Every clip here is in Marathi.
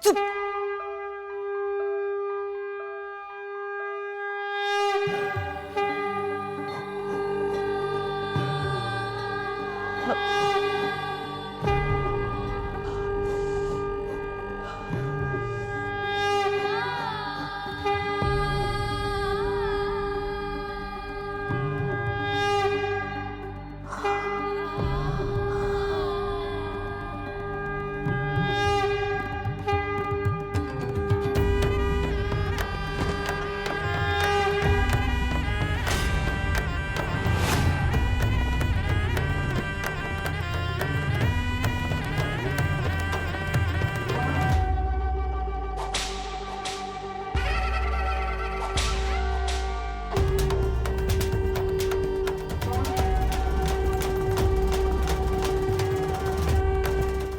चुप.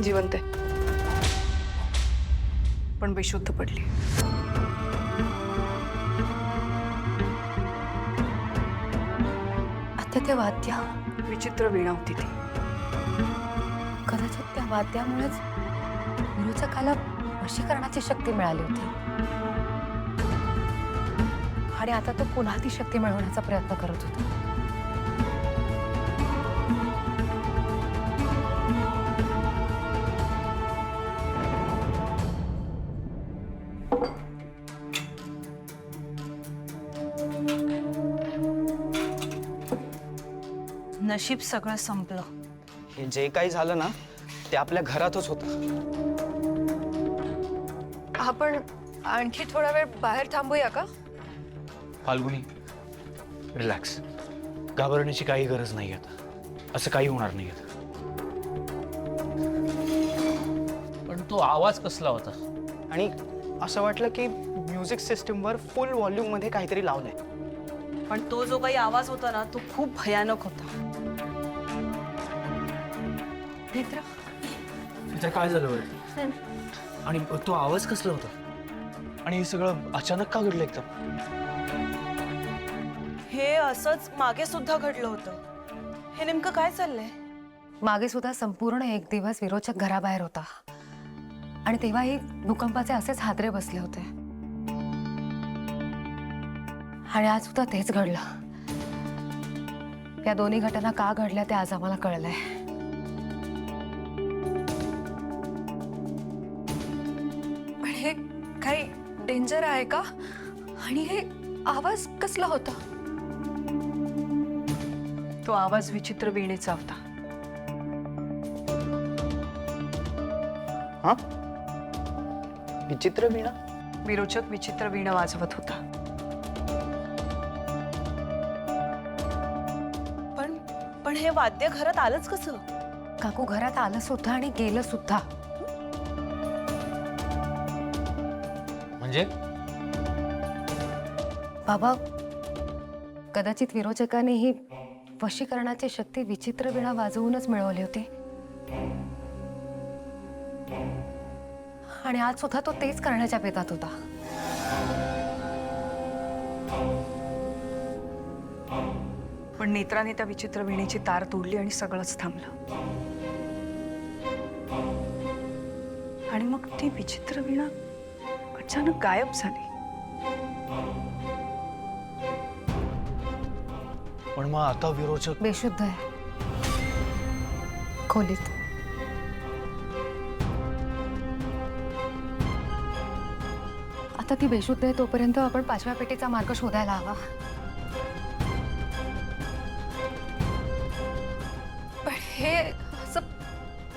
जिवंत आहे पण बेशुद्ध पडली. आता ते वाद्य विचित्र वीणा होती ती. कदाचित त्या वाद्यामुळेच विरोचकाला वशीकरणाची शक्ती मिळाली होती आणि आता तो पुन्हा ती शक्ती मिळवण्याचा प्रयत्न करत होता. नशीब सगळं संपलं. हे जे काही झालं ना ते आपल्या घरातच होतं. आपण आणखी थोडा वेळ बाहेर थांबूया का? फाल्गुनी, रिलॅक्स. घाबरण्याची काही गरज नाही आता. असं काही होणार नाही आता. पण तो आवाज कसला होता? आणि असं वाटलं की म्युझिक सिस्टीमवर फुल व्हॉल्यूम मध्ये काहीतरी लावलंय. पण तो जो काही आवाज होता ना तो खूप भयानक होता. नेत्रा, तर काय झालं बरं? आणि तो आवाज कसला होता? आणि हे सगळं अचानक का घडलं एकदम? हे असंच मागे सुद्धा घडलं होतं. हे नेमकं काय चाललंय? मागे सुद्धा संपूर्ण एक दिवस विरोचक घराबाहेर होता आणि तेव्हाही भूकंपाचे असेच हादरे बसले होते आणि आज सुद्धा तेच घडलं. या दोन्ही घटना का घडल्या ते आज आम्हाला कळलंय. पण हे काही डेंजर आहे का? आणि हे आवाज कसला होता? तो आवाज विचित्र वीणेचा होता. हा, विचित्र वीणा? विरोचक विचित्र वीणा वाजवत होता. पण हे वाद्य घरात आलंच कसं? काकू घरात आलं सुद्धा आणि गेलं सुद्धा. म्हणजे बाबा, कदाचित विरोचकाने ही वशीकरणाची शक्ती विचित्र वीणा वाजवूनच मिळवली होती आणि आज सुद्धा तो तेच करण्याच्या बेतात होता. पण नेत्राने त्या विचित्र वीणेची तार तोडली आणि सगळंच थांबलं. आणि मग ती विचित्र वीणा अचानक गायब झाली. पण मग आता विरोचक बेशुद्ध आहे खोलीत. आता ती बेशुद्ध आहे तोपर्यंत आपण 5व्या पेटीचा मार्ग शोधायला हवा. पण हे असं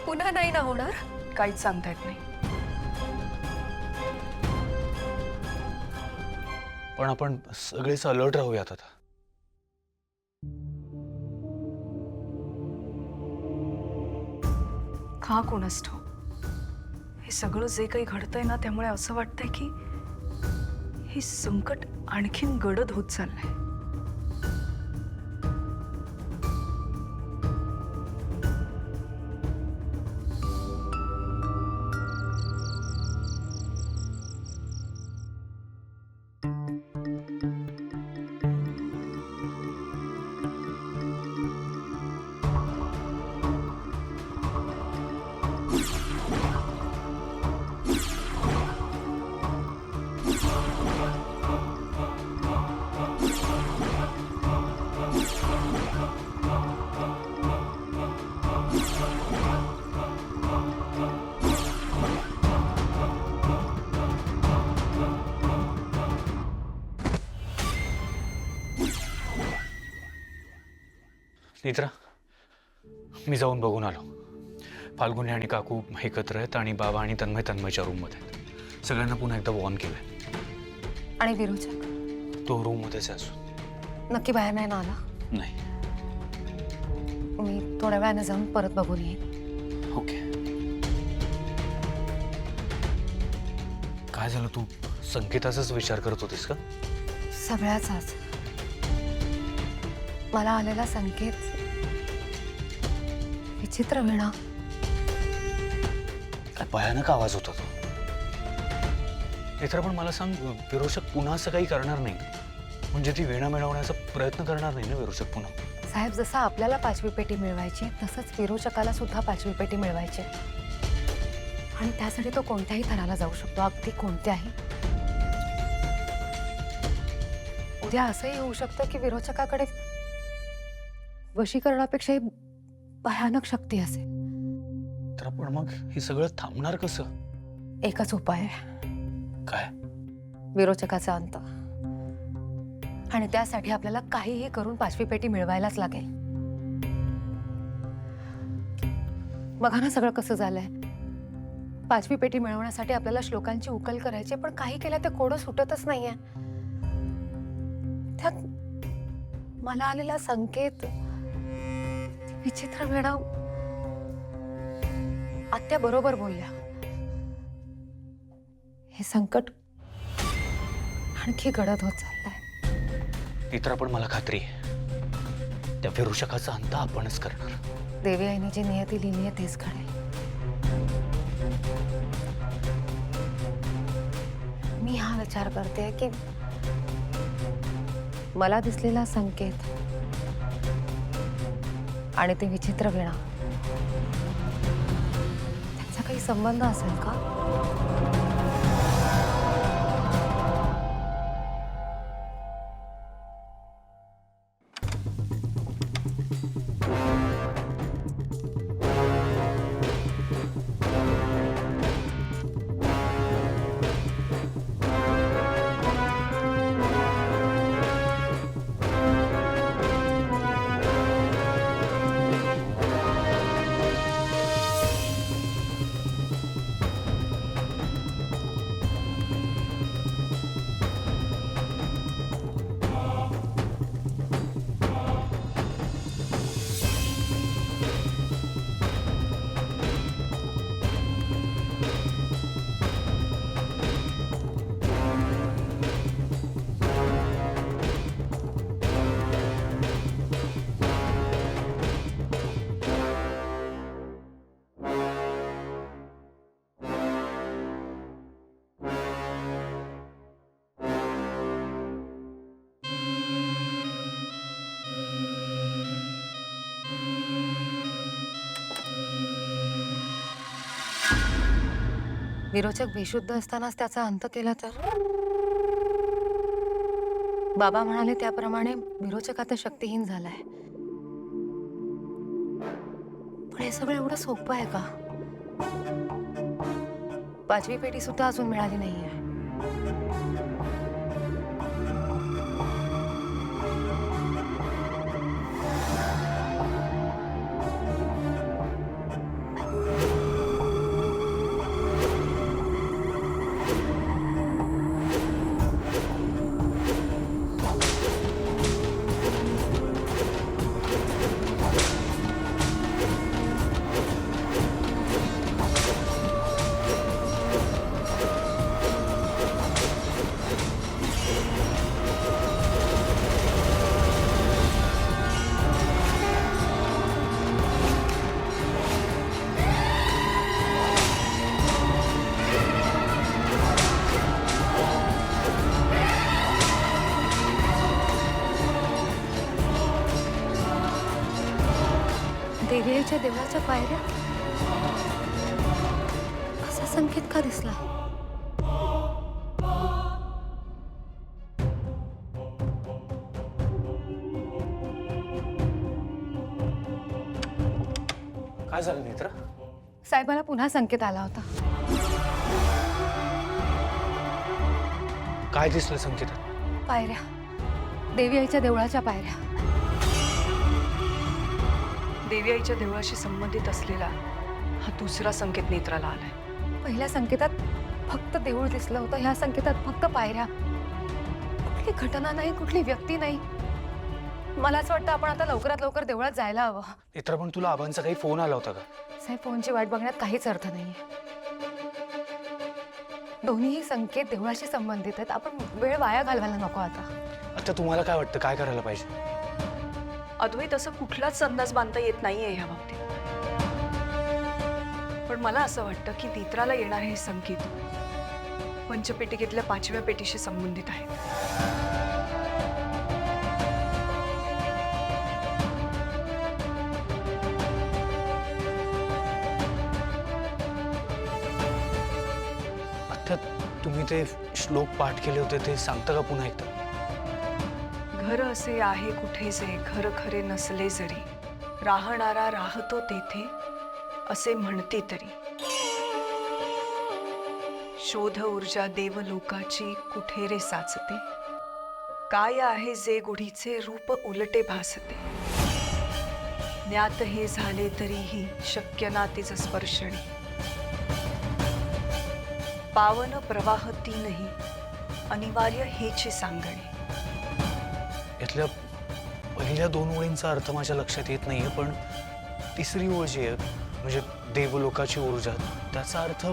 पुन्हा नाही ना होणार? काहीच सांगता येत नाही. पण आपण सगळेच अलर्ट राहूयात आता. का कोणास ठाऊक हे सगळं जे काही घडतंय ना त्यामुळे असं वाटतंय की हे संकट आणखीन गडद होत चाललंय. नेत्रा, मी जाऊन बघून आलो. फाल्गुनी आणि काकू एकत्र आहेत आणि बाबा आणि तन्मयच्या रूममध्ये आहेत. सगळ्यांना पुन्हा एकदा वॉर्न केलंय. आणि विरोचक तो रूममध्येच आहे अजून. नक्की बाहेर नाही ना आला? नाही. मी थोड्या वेळाने जाऊन परत बघून येईन. ओके. काय झालं, तू संकेताचाच विचार करत होतीस का? सगळ्याचाच. मला आलेला संकेत विचित्र विणा. काय भयानक आवाज होता तो. नेत्रा, पण मला सांग, विरोचक पुन्हा असं काही करणार नाही म्हणजे ती वीणा मिळवण्याचा प्रयत्न करणार नाही ना विरोचक पुन्हा? साहेब, जसं आपल्याला 5वी पेटी मिळवायची तसंच विरोचकाला सुद्धा 5वी पेटी मिळवायची आणि त्यासाठी तो कोणत्याही थराला जाऊ शकतो, अगदी कोणत्याही. उद्या असंही होऊ शकतं की विरोचकाकडे वशीकरणापेक्षाही भयानक शक्ती असेल. तर पण मग हे सगळं थांबणार कसं? एकच उपाय आहे, काय? विरोचकाचा अंत. आणि त्यासाठी आपल्याला काहीही करून 5वी पेटी मिळवायलाच लागेल. बघा ना सगळं कसं झालंय. 5वी पेटी मिळवण्यासाठी आपल्याला श्लोकांची उकल करायची, पण काही केलं ते कोडं सुटतच नाहीये. त्यात मला आलेला संकेत विचित्र वेळा. आत्या बरोबर बोलल्या, हे संकट आणखी गडद होत चाललंय. नेत्रा, पण मला खात्री आहे त्या विरोचकाचा अंत आपणच करणार. देवी आईने जी नियती लिहिली आहे तेच घडेल. मी हा विचार करते की मला दिसलेला संकेत आणि ते विचित्र विणा त्यांचा काही संबंध असेल का? विरोचक बेशुद्ध असतानाच त्याचा अंत केला तर? बाबा म्हणाले त्याप्रमाणे विरोचक आता शक्तिहीन झालाय. पण हे सगळं एवढं सोपं आहे का? 5वी पेटी सुद्धा अजून मिळाली नाहीये. देवीच्या देवळाच्या पायऱ्या. असा संकेत का दिसला? काय झालं नेत्रा? साहेबाला पुन्हा संकेत आला होता. काय दिसलं संकेतात? पायऱ्या, देवी आईच्या देवळाच्या पायऱ्या. देवी आईच्या देवळाशी संबंधित असलेला हा दुसरा संकेत नेत्राला आलाय. पहिल्या संकेतात फक्त देऊळ दिसलं होतं, ह्या संकेतात फक्त पायऱ्या. कुठली घटना नाही, कुठली व्यक्ती नाही. मला असं वाटतं आपण आता लवकरात लवकर देवळात जायला हवं. नेत्रा, पण तुला आबांचा काही फोन आला होता का? साहेब, फोनची वाट बघण्यात काहीच अर्थ नाहीये. दोन्हीही संकेत देवळाशी संबंधित आहेत. आपण वेळ वाया घालवायला नको आता. आता तुम्हाला काय वाटतं, काय करायला पाहिजे? अद्वैत, असं कुठलाच अंदाज बांधता येत नाहीये ह्या बाबतीत. पण मला असं वाटतं की नेत्राला येणारे हे संकेत पंचपेटिकेतल्या 5व्या पेटीशी संबंधित आहेत. आता तुम्ही ते श्लोक पाठ केले होते ते सांगता का पुन्हा एकदा? घर असे आहे कुठे जे घर खरे नसले जरी, राहणारा राहतो तेथे असे म्हणते तरी. शोध ऊर्जा देवलोकाची कुठे रे साचते, काय आहे जे गुढीचे रूप उलटे भासते. ज्ञात हे झाले तरीही शक्य ना तिच स्पर्शणे, पावन प्रवाह तीनही अनिवार्य हेची सांगणे. यातल्या पहिल्या 2 ओळींचा अर्थ माझ्या लक्षात येत नाहीये, पण तिसरी ओळ जी आहे म्हणजे देवलोकाची ऊर्जा, त्याचा अर्थ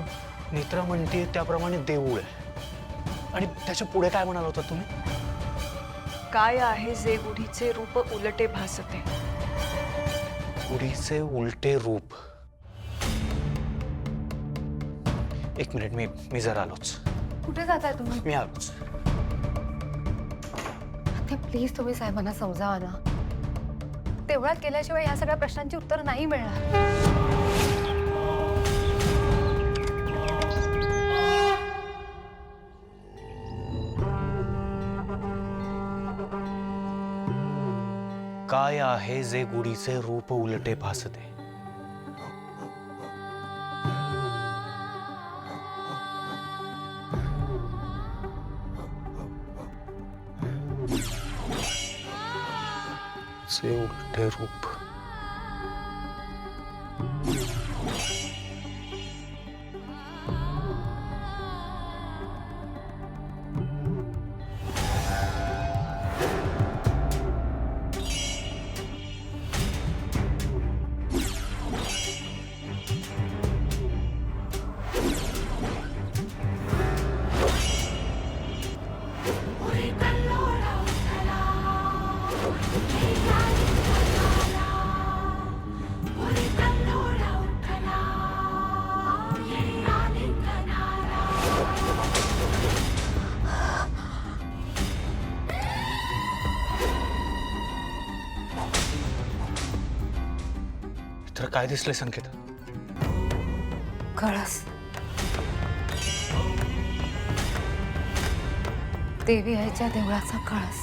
नेत्रा म्हणते त्याप्रमाणे देऊळ आहे. आणि त्याच्या पुढे काय म्हणाला होता तुम्ही? काय आहे जे गुढीचे रूप उलटे भासते. गुढीचे उलटे रूप. एक मिनिट, मी जरा आलोच. कुठे जाताय तुम्ही? मी आलोच. ते प्लीज तुम्ही साहेबांना समजावा ना. देवळात गेल्याशिवाय या सगळ्या प्रश्नांची उत्तर नाही मिळणार. काय आहे जे गुढीचे रूप उलटे भासते. चे उलटे रूप. तर काय दिसले संकेत? कळस. देवी आईच्या देवळाचा कळस.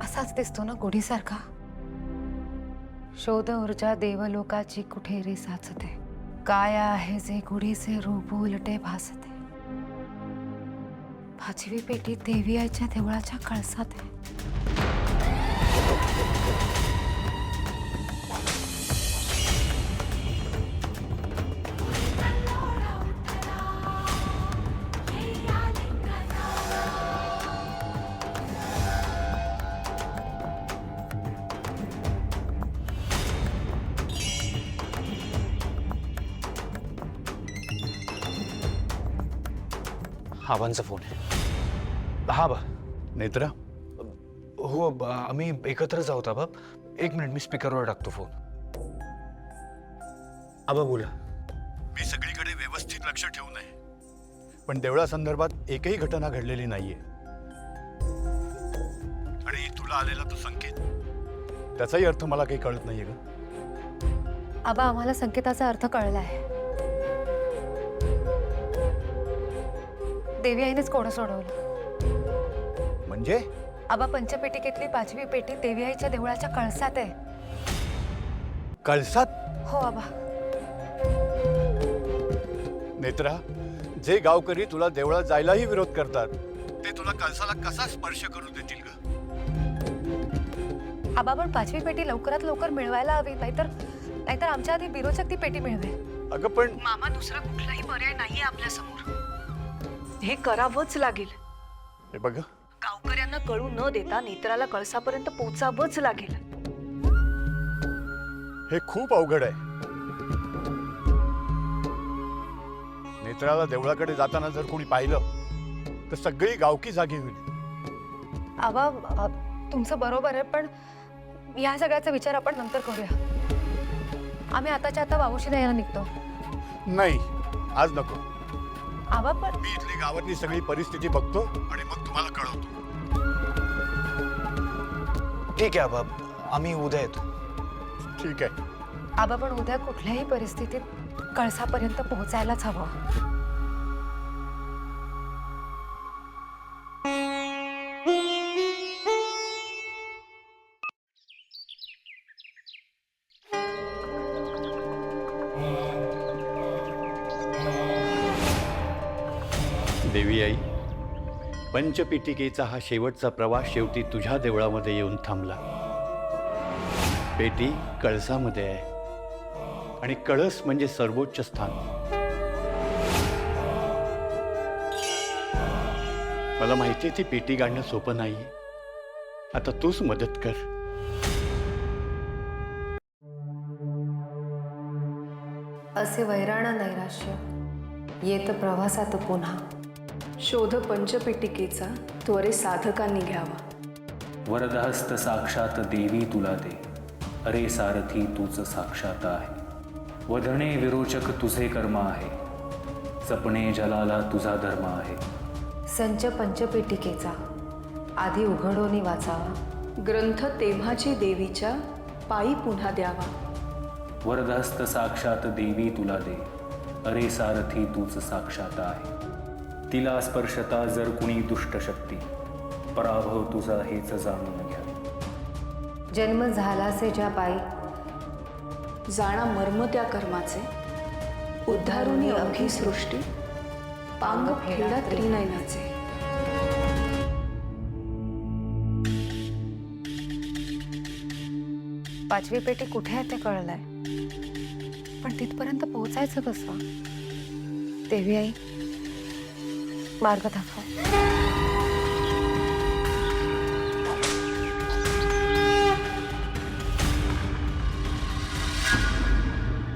असाच दिसतो ना गुढीसारखा. शोध ऊर्जा देवलोकाची कुठे रे साचते, काय आहे जे गुढीचे रूप उलटे भासते. 5वी पेटी देवी आईच्या देवळाच्या कळसात आहे. आबांचा फोन आहे. हा बा. नेत्रा, हो आम्ही एकत्रच आहोत आबा. एक मिनिट, मी स्पीकरवर टाकतो फोन. आबा बोला. मी सगळीकडे व्यवस्थित लक्ष ठेवून आहे, पण देवळासंदर्भात एकही घटना घडलेली नाहीये. आणि तुला आलेला तो संकेत, त्याचाही अर्थ मला काही कळत नाहीये ग. आबा, आम्हाला संकेताचा अर्थ कळलाय. देवी आईनेच कोडं सोडवलं. म्हणजे आबा, पंचपेटिकेतली 5वी पेटी देवी आईच्या देवळाच्या कळसात आहे. कळसात? हो आबा. नेत्रा, जे गावकरी तुला देवळात जायलाही विरोध करतात ते तुला तुला कळसाला कसा स्पर्श करू देतील ग? आबा पण 5वी पेटी लवकरात लवकर मिळवायला हवी, नाहीतर आमच्या आधी बिरोचक ती पेटी मिळवेल. अगं पण मामा दुसरा कुठलाही पर्याय नाहीये आपल्या समोर. हे करावंच लागेल. हे बघ, गावकऱ्यांना कळू न देता नेत्राला कळसापर्यंत पोचावंच लागेल. हे खूप अवघड आहे. नेत्राला देवळाकडे जाताना जर कोणी पाहिलं तर सगळी गावकी जागी होईल. आबा तुमचं बरोबर आहे, पण या सगळ्याचा विचार आपण नंतर करूया. आम्ही आताच्या आता बाबूशी यायला निघतो. नाही, आज नको. आबा पण मी इथली गावातली सगळी परिस्थिती बघतो आणि मग तुम्हाला कळवतो. ठीक आहे आबा, आम्ही उद्या येतो. ठीक आहे. आबा पण उद्या कुठल्याही परिस्थितीत कळसापर्यंत पोहोचायलाच हवं. देवी आई, पंचपीठिकेचा हा शेवटचा प्रवास शेवटी तुझ्या देवळामध्ये येऊन थांबला. पेटी कळसामध्ये आहे आणि कळस म्हणजे सर्वोच्च स्थान. मला माहिती आहे ती पेटी काढणं सोपं नाही. आता तूच मदत कर. असे वैराण नैराश्य येत प्रवासात पुन्हा. शोध पंचपेटिकेचा त्वरे साधकांनी घ्यावा. वरदहस्त साक्षात देवी तुला दे, अरे सारथी तूच साक्षात आहे. वधणे विरोचक तुझे कर्म आहे, जपणे जलाला तुझा धर्म आहे. संच पंचपेटिकेचा आधी उघडोनी वाचावा. ग्रंथ तेव्हाची देवीच्या पायी पुन्हा द्यावा. वरदहस्त साक्षात देवी तुला दे, अरे सारथी तूच साक्षात आहे. तिला स्पर्शता जर कुणी दुष्ट शक्ती, पराभव तुझा हेच जाणून घ्या. जन्म झालासे ज्या पायी, जाणा मर्म त्या कर्माचे. उद्धारुनी अवघी सृष्टी, पांग फेडा त्रिनयनाचे. पाचवी पेटी कुठे आहे ते कळलंय, पण तिथपर्यंत पोहोचायचं कसं? देवी आई, मार्ग दाखव.